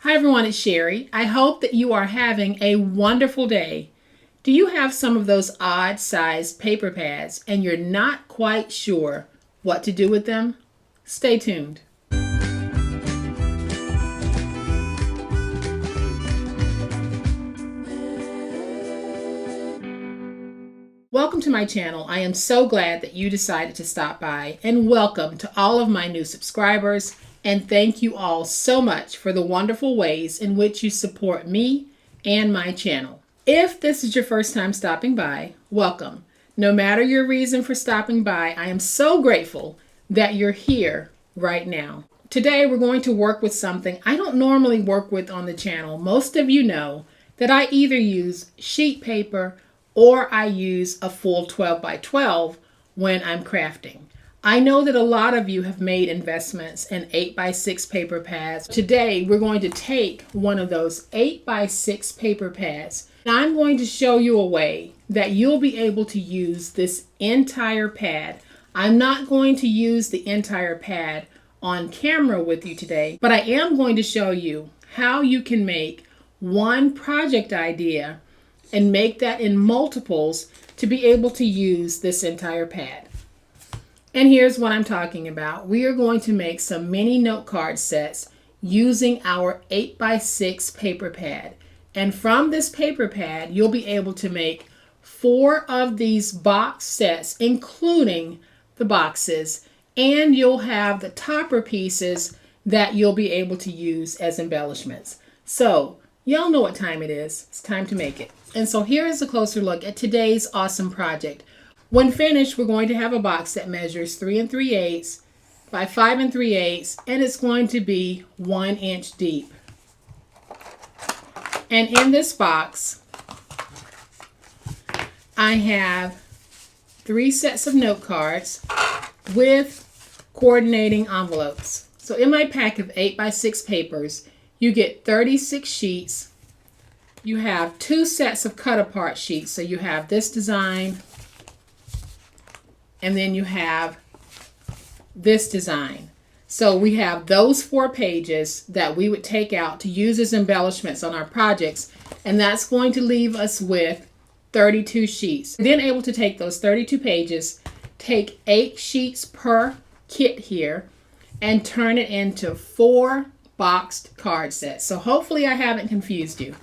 Hi everyone, it's Sherry. I hope that you are having a wonderful day. Do you have some of those odd sized paper pads and you're not quite sure what to do with them? Stay tuned. Welcome to my channel. I am so glad that you decided to stop by, and welcome to all of my new subscribers, and thank you all so much for the wonderful ways in which you support me and my channel. If this is your first time stopping by, welcome. No matter your reason for stopping by, I am so grateful that you're here right now. Today we're going to work with something I don't normally work with on the channel. Most of you know that I either use sheet paper or I use a full 12 by 12 when I'm crafting. I know that a lot of you have made investments in 8 by 6 paper pads. Today we're going to take one of those 8 by 6 paper pads and I'm going to show you a way that you'll be able to use this entire pad. I'm not going to use the entire pad on camera with you today, but I am going to show you how you can make one project idea and make that in multiples to be able to use this entire pad. And here's what I'm talking about. We are going to make some mini note card sets using our 8 by 6 paper pad. And from this paper pad, you'll be able to make 4 of these box sets, including the boxes, and you'll have the topper pieces that you'll be able to use as embellishments. So y'all know what time it is. It's time to make it. And so here is a closer look at today's awesome project. When finished, we're going to have a box that measures 3 3/8 by 5 3/8, and it's going to be 1 inch deep. And in this box, I have 3 sets of note cards with coordinating envelopes. So in my pack of 8 by 6 papers, you get 36 sheets. You have 2 sets of cut apart sheets. So you have this design and then you have this design. So we have those 4 pages that we would take out to use as embellishments on our projects, and that's going to leave us with 32 sheets. Then able to take those 32 pages, take 8 sheets per kit here, and turn it into 4 boxed card sets. So hopefully I haven't confused you.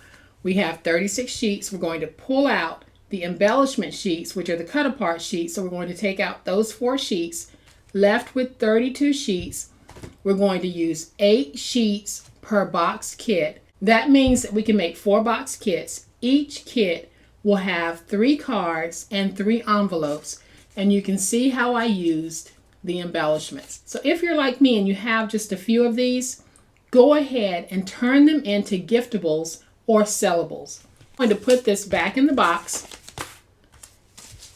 We have 36 sheets. We're going to pull out the embellishment sheets, which are the cut apart sheets. So we're going to take out those 4 sheets, left with 32 sheets. We're going to use 8 sheets per box kit. That means that we can make 4 box kits. Each kit will have 3 cards and 3 envelopes. And you can see how I used the embellishments. So if you're like me and you have just a few of these, go ahead and turn them into giftables or sellables. I'm going to put this back in the box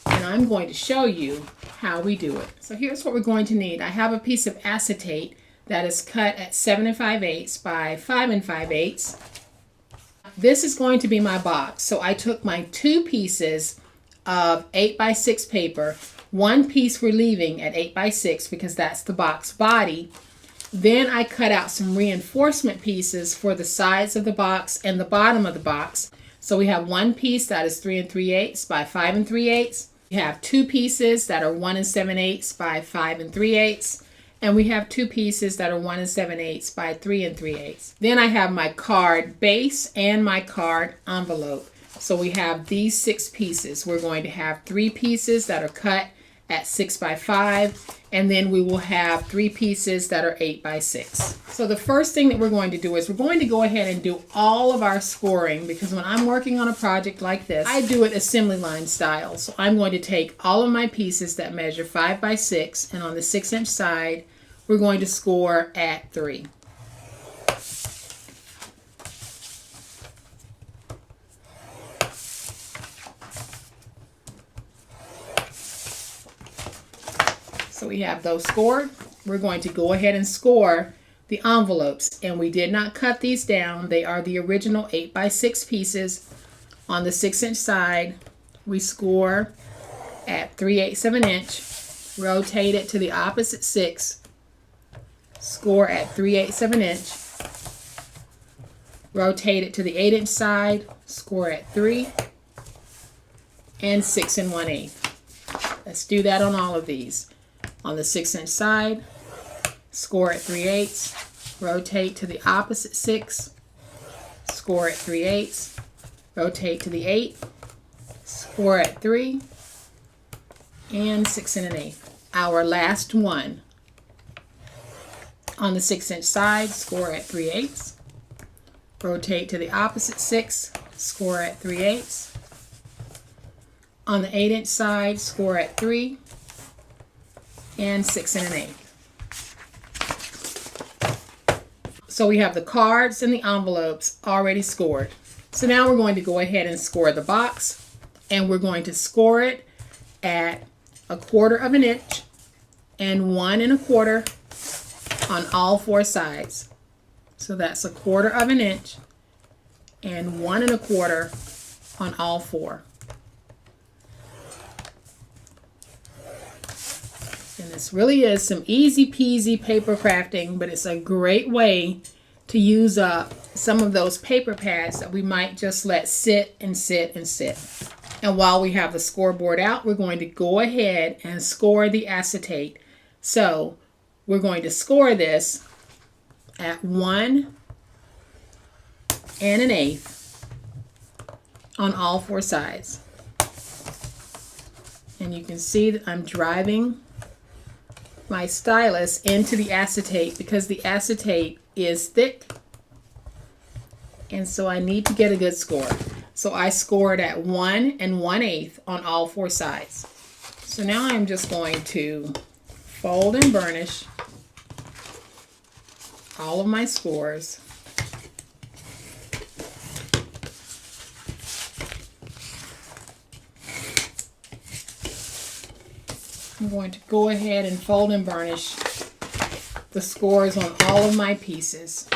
and I'm going to show you how we do it. So here's what we're going to need. I have a piece of acetate that is cut at 7 5/8 by 5 5/8. This is going to be my box. So I took my 2 pieces of 8 by 6 paper, 1 piece we're leaving at 8 by 6 because that's the box body. Then I cut out some reinforcement pieces for the sides of the box and the bottom of the box. So we have 1 piece that is 3 3/8 by 5 3/8. We have 2 pieces that are 1 7/8 by 5 3/8. And we have 2 pieces that are 1 7/8 by 3 3/8. Then I have my card base and my card envelope. So we have these 6 pieces. We're going to have 3 pieces that are cut at 6 by 5, and then we will have 3 pieces that are 8 by 6. So the first thing that we're going to do is we're going to go ahead and do all of our scoring, because when I'm working on a project like this, I do it assembly line style. So I'm going to take all of my pieces that measure 5 by 6, and on the 6-inch side, we're going to score at 3. So we have those scored. We're going to go ahead and score the envelopes, and we did not cut these down. They are the original 8 by 6 pieces. On the 6-inch side, we score at 3/8 of an inch, rotate it to the opposite 6, score at 3/8 of an inch, rotate it to the 8-inch side, score at 3, and 6 1/8. Let's do that on all of these. On the 6-inch side, score at 3/8, rotate to the opposite 6, score at 3/8, rotate to the 8, score at 3, and 6 1/8. Our last one. On the 6-inch side, score at 3/8, rotate to the opposite 6, score at 3/8. On the 8-inch side, score at 3, and 6 1/8. So we have the cards and the envelopes already scored. So now we're going to go ahead and score the box, and we're going to score it at 1/4 inch and 1 1/4 on all 4 sides. So that's 1/4 inch and 1 1/4 on all 4. And this really is some easy peasy paper crafting, but it's a great way to use up some of those paper pads that we might just let sit and sit and sit. And while we have the scoreboard out, we're going to go ahead and score the acetate. So we're going to score this at 1 1/8 on all 4 sides. And you can see that I'm driving my stylus into the acetate because the acetate is thick, and so I need to get a good score. So I scored at 1 1/8 on all 4 sides. So now I'm just going to fold and burnish all of my scores. I'm going to go ahead and fold and burnish the scores on all of my pieces.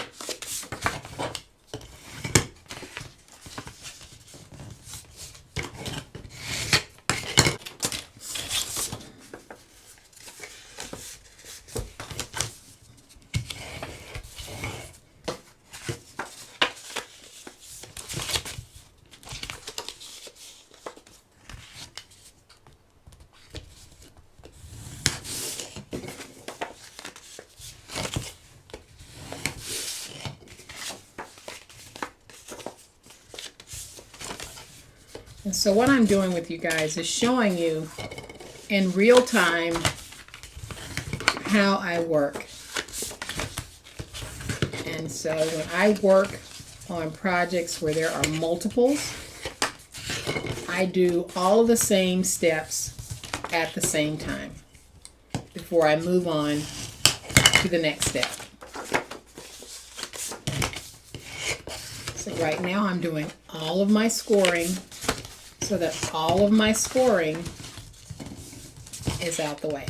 And so what I'm doing with you guys is showing you in real time how I work. And so when I work on projects where there are multiples, I do all of the same steps at the same time before I move on to the next step. So right now I'm doing all of my scoring so that all of my scoring is out the way.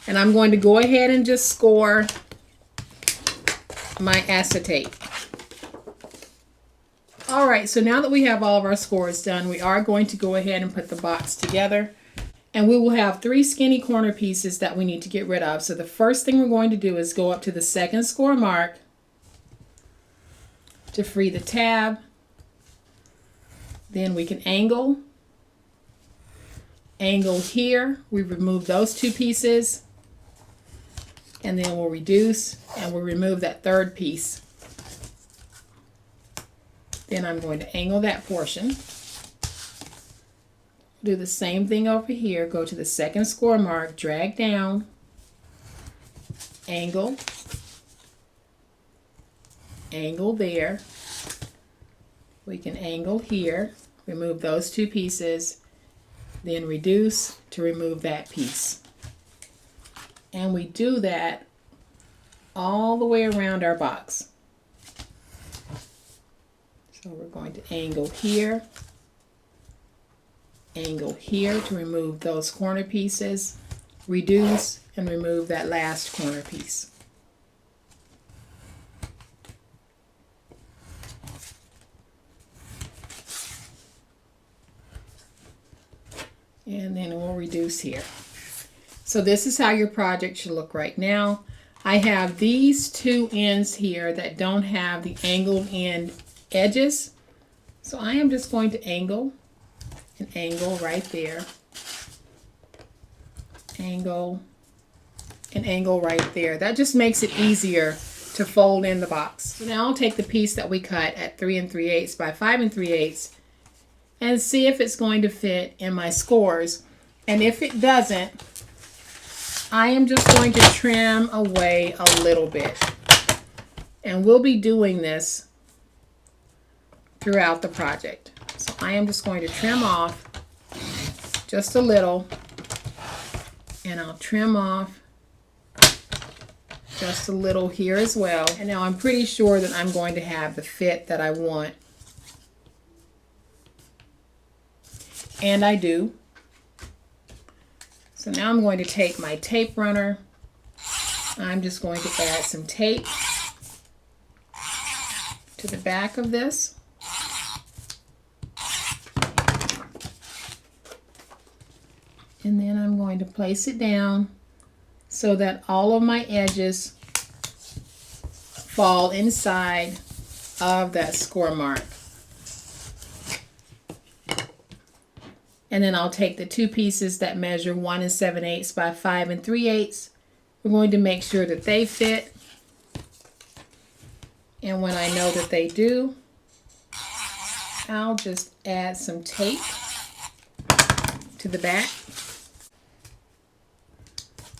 And I'm going to go ahead and just score my acetate. All right, so now that we have all of our scores done, we are going to go ahead and put the box together. And we will have 3 skinny corner pieces that we need to get rid of. So the first thing we're going to do is go up to the second score mark to free the tab. Then we can angle here. We remove those 2 pieces. And then we'll reduce and we'll remove that 3rd piece. Then I'm going to angle that portion. Do the same thing over here. Go to the second score mark, drag down, angle there. We can angle here, remove those 2 pieces, then reduce to remove that piece. And we do that all the way around our box. So we're going to angle here to remove those corner pieces, reduce and remove that last corner piece. And then we'll reduce here. So this is how your project should look right now. I have these two ends here that don't have the angled end edges. So I am just going to angle an angle right there. Angle an angle right there. That just makes it easier to fold in the box. So now I'll take the piece that we cut at 3 3/8 by 5 3/8 and see if it's going to fit in my scores. And if it doesn't, I am just going to trim away a little bit. And we'll be doing this throughout the project. So I am just going to trim off just a little, and I'll trim off just a little here as well. And now I'm pretty sure that I'm going to have the fit that I want. And I do. So now I'm going to take my tape runner. I'm just going to add some tape to the back of this. And then I'm going to place it down so that all of my edges fall inside of that score mark. And then I'll take the two pieces that measure 1 7/8 by 5 3/8. We're going to make sure that they fit. And when I know that they do, I'll just add some tape to the back.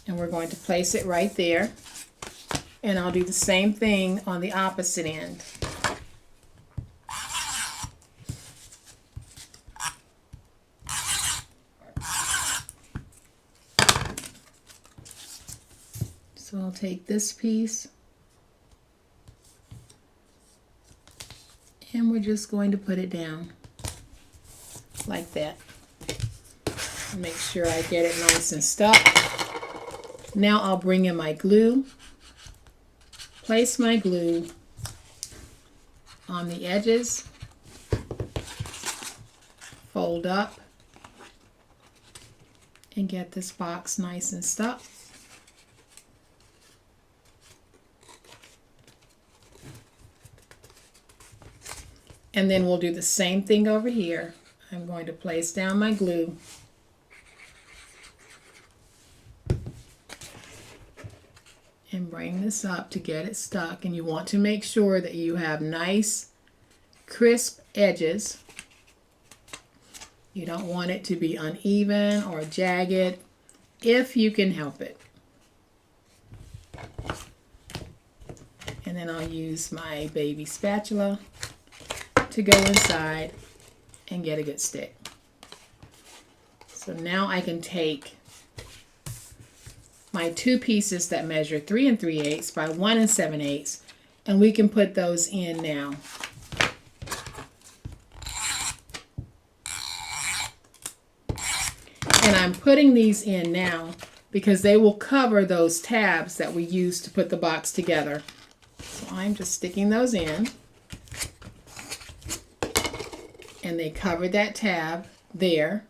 And we're going to place it right there. And I'll do the same thing on the opposite end. So I'll take this piece and we're just going to put it down like that. Make sure I get it nice and stuck. Now I'll bring in my glue, place my glue on the edges, fold up, and get this box nice and stuck. And then we'll do the same thing over here. I'm going to place down my glue. And bring this up to get it stuck. And you want to make sure that you have nice, crisp edges. You don't want it to be uneven or jagged if you can help it. And then I'll use my baby spatula to go inside and get a good stick. So now I can take my two pieces that measure 3 3/8 by 1 7/8, and we can put those in now. And I'm putting these in now because they will cover those tabs that we used to put the box together. So I'm just sticking those in. And they cover that tab there.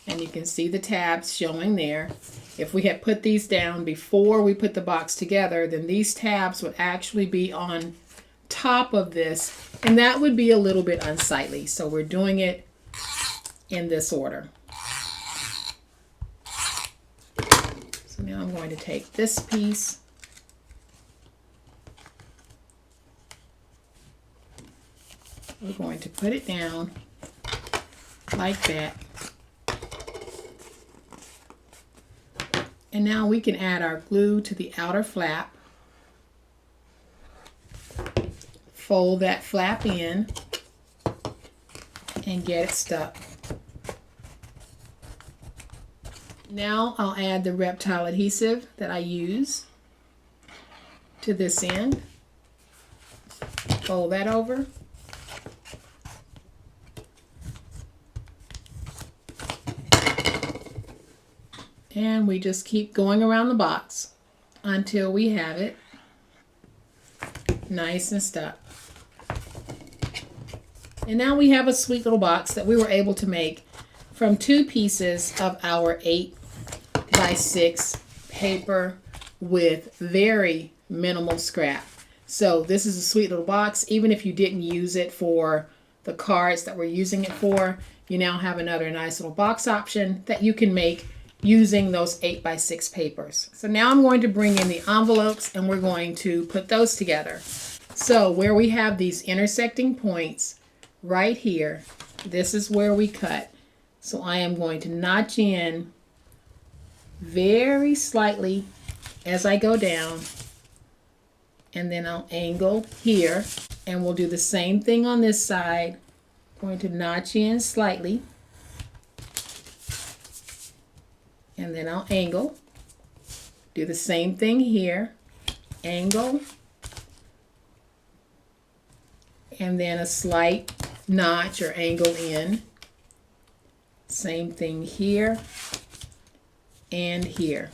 And you can see the tabs showing there. If we had put these down before we put the box together, then these tabs would actually be on top of this. And that would be a little bit unsightly. So we're doing it in this order. So now I'm going to take this piece. We're going to put it down like that. And now we can add our glue to the outer flap. Fold that flap in and get it stuck. Now I'll add the Reptile adhesive that I use to this end. Fold that over. And we just keep going around the box until we have it nice and stuck. And now we have a sweet little box that we were able to make from two pieces of our 8 by 6 paper with very minimal scrap. So this is a sweet little box. Even if you didn't use it for the cards that we're using it for, you now have another nice little box option that you can make using those 8x6 papers. So now I'm going to bring in the envelopes and we're going to put those together. So where we have these intersecting points right here, this is where we cut. So I am going to notch in very slightly as I go down, and then I'll angle here, and we'll do the same thing on this side. Going to notch in slightly, and then I'll angle. Do the same thing here, angle, and then a slight notch or angle in. Same thing here and here.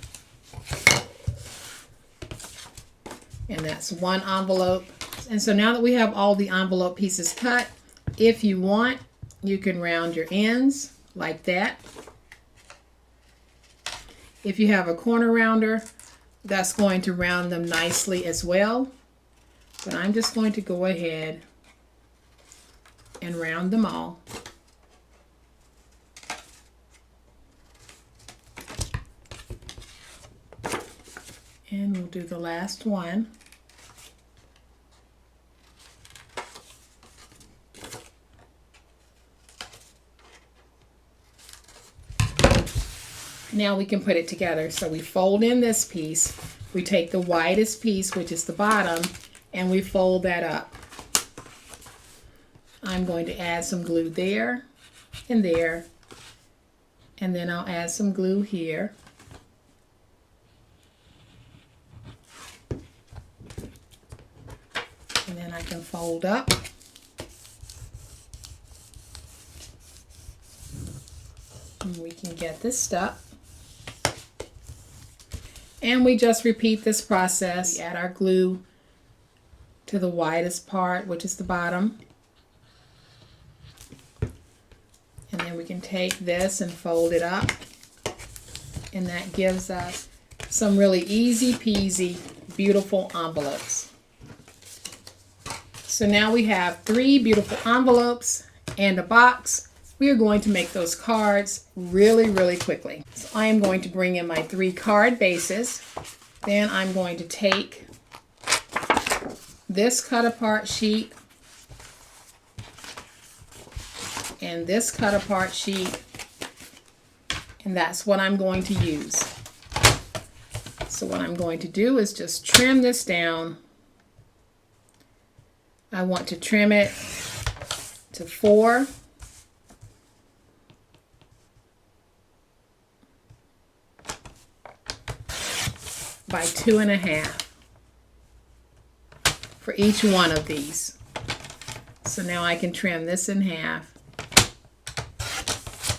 And that's one envelope. And so now that we have all the envelope pieces cut, if you want, you can round your ends like that. If you have a corner rounder, that's going to round them nicely as well. But I'm just going to go ahead and round them all. And we'll do the last one. Now we can put it together. So we fold in this piece, we take the widest piece, which is the bottom, and we fold that up. I'm going to add some glue there, and then I'll add some glue here. And then I can fold up. And we can get this stuck. And we just repeat this process. We add our glue to the widest part, which is the bottom. And then we can take this and fold it up. And that gives us some really easy peasy, beautiful envelopes. So now we have 3 beautiful envelopes and a box. We are going to make those cards really, really quickly. So I am going to bring in my 3 card bases. Then I'm going to take this cut apart sheet and this cut apart sheet, and that's what I'm going to use. So what I'm going to do is just trim this down. I want to trim it to 4. By 2.5 for each one of these. So now I can trim this in half.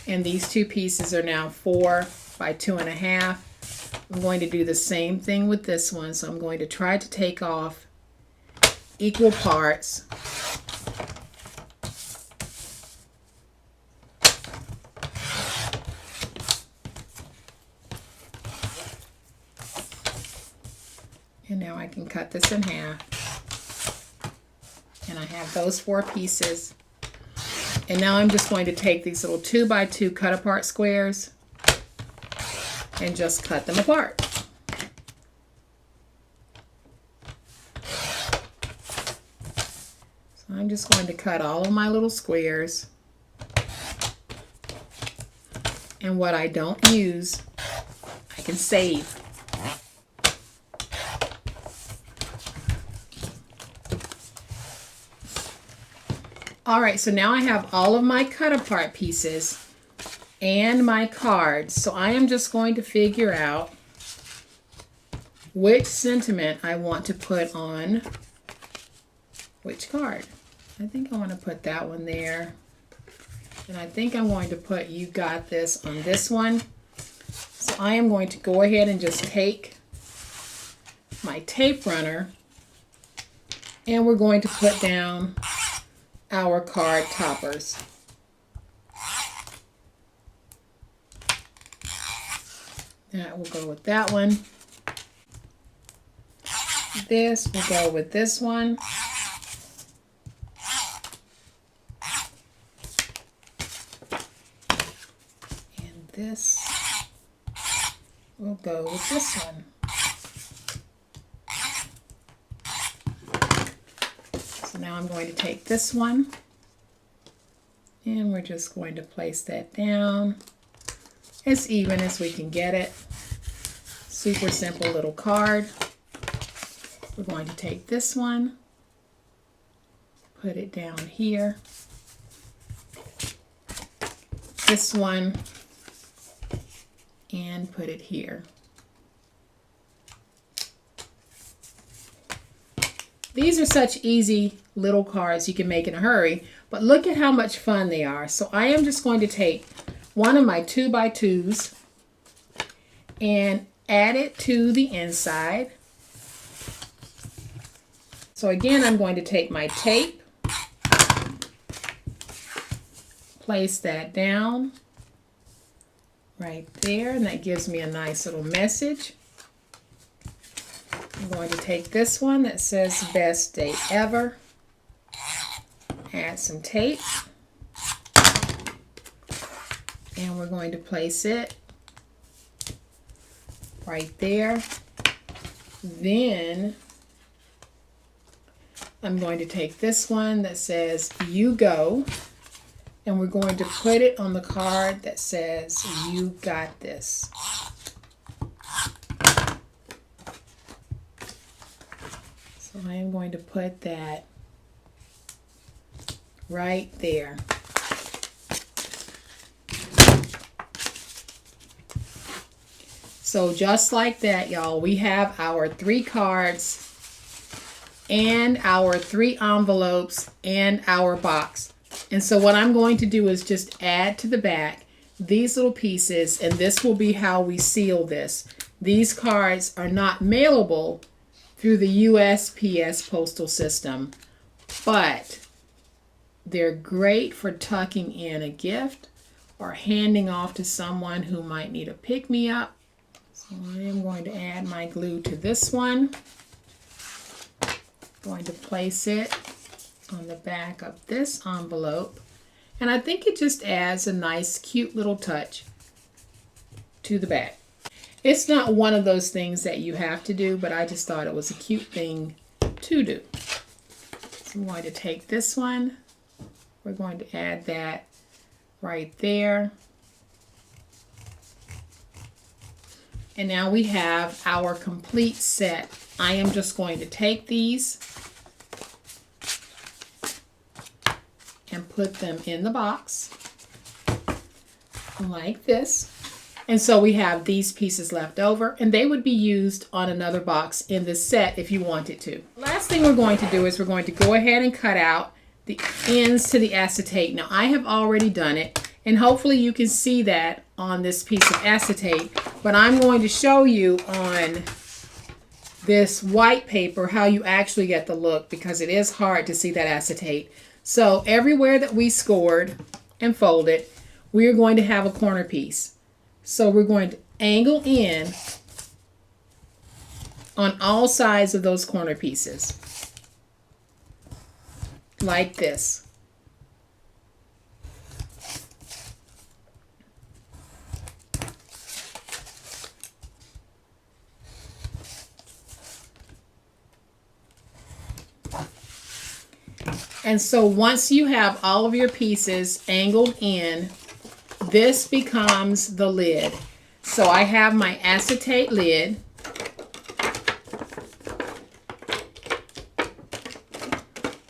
And these 2 pieces are now 4 by 2.5. I'm going to do the same thing with this one. So I'm going to try to take off equal parts. And now I can cut this in half. And I have those 4 pieces. And now I'm just going to take these little 2 by 2 cut apart squares and just cut them apart. So I'm just going to cut all of my little squares. And what I don't use, I can save. Alright, so now I have all of my cut apart pieces and my cards. So I am just going to figure out which sentiment I want to put on which card. I think I want to put that one there. And I think I'm going to put "You Got This" on this one. So I am going to go ahead and just take my tape runner and we're going to put down our card toppers. That will go with that one. This will go with this one. And this will go with this one. So now I'm going to take this one and we're just going to place that down as even as we can get it. Super simple little card. We're going to take this one, put it down here. This one, and put it here. These are such easy little cards you can make in a hurry, but look at how much fun they are. So I am just going to take one of my 2x2s and add it to the inside. So again, I'm going to take my tape, place that down right there, and that gives me a nice little message. I'm going to take this one that says best day ever, add some tape, and we're going to place it right there. Then I'm going to take this one that says you go, and we're going to put it on the card that says you got this. So I am going to put that right there. So just like that, y'all, we have our 3 cards and our 3 envelopes and our box. And so what I'm going to do is just add to the back these little pieces, and this will be how we seal this. These cards are not mailable through the USPS postal system, but they're great for tucking in a gift or handing off to someone who might need a pick-me-up. So I am going to add my glue to this one. Going to place it on the back of this envelope, and I think it just adds a nice cute little touch to the back. It's not one of those things that you have to do, but I just thought it was a cute thing to do. So I'm going to take this one, we're going to add that right there, and now we have our complete set. I am just going to take these and put them in the box like this. And so we have these pieces left over, and they would be used on another box in this set if you wanted to. Last thing we're going to do is we're going to go ahead and cut out the ends to the acetate. Now I have already done it, and hopefully you can see that on this piece of acetate, but I'm going to show you on this white paper how you actually get the look, because it is hard to see that acetate. So everywhere that we scored and folded, we are going to have a corner piece. So we're going to angle in on all sides of those corner pieces, like this. And so once you have all of your pieces angled in, this becomes the lid. So I have my acetate lid.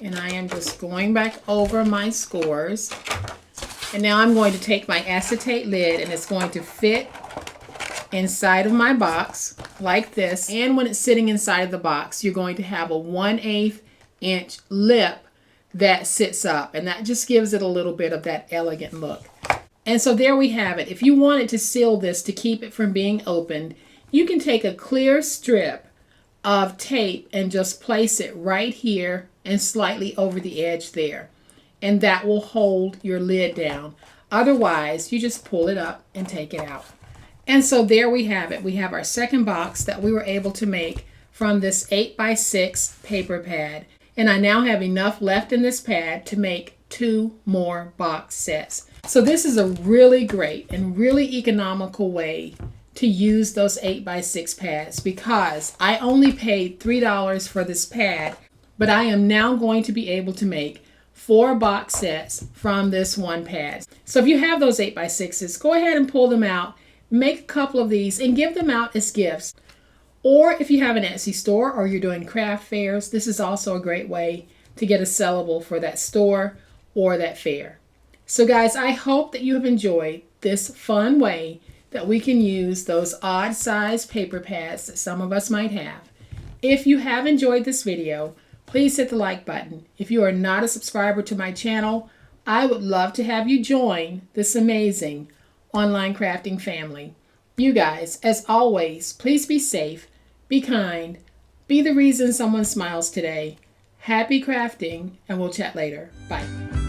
And I am just going back over my scores. And now I'm going to take my acetate lid, and it's going to fit inside of my box like this. And when it's sitting inside of the box, you're going to have a 1/8 inch lip that sits up, and that just gives it a little bit of that elegant look. And so there we have it. If you wanted to seal this to keep it from being opened, you can take a clear strip of tape and just place it right here and slightly over the edge there, and that will hold your lid down. Otherwise, you just pull it up and take it out. And so there we have it. We have our second box that we were able to make from this 8x6 paper pad. And I now have enough left in this pad to make 2 more box sets. So this is a really great and really economical way to use those 8x6 pads, because I only paid $3 for this pad, but I am now going to be able to make 4 box sets from this one pad. So if you have those 8x6s, go ahead and pull them out, make a couple of these and give them out as gifts. Or if you have an Etsy store or you're doing craft fairs, this is also a great way to get a sellable for that store or that fair. So guys, I hope that you have enjoyed this fun way that we can use those odd size paper pads that some of us might have. If you have enjoyed this video, please hit the like button. If you are not a subscriber to my channel, I would love to have you join this amazing online crafting family. You guys, as always, please be safe, be kind, be the reason someone smiles today. Happy crafting, and we'll chat later. Bye.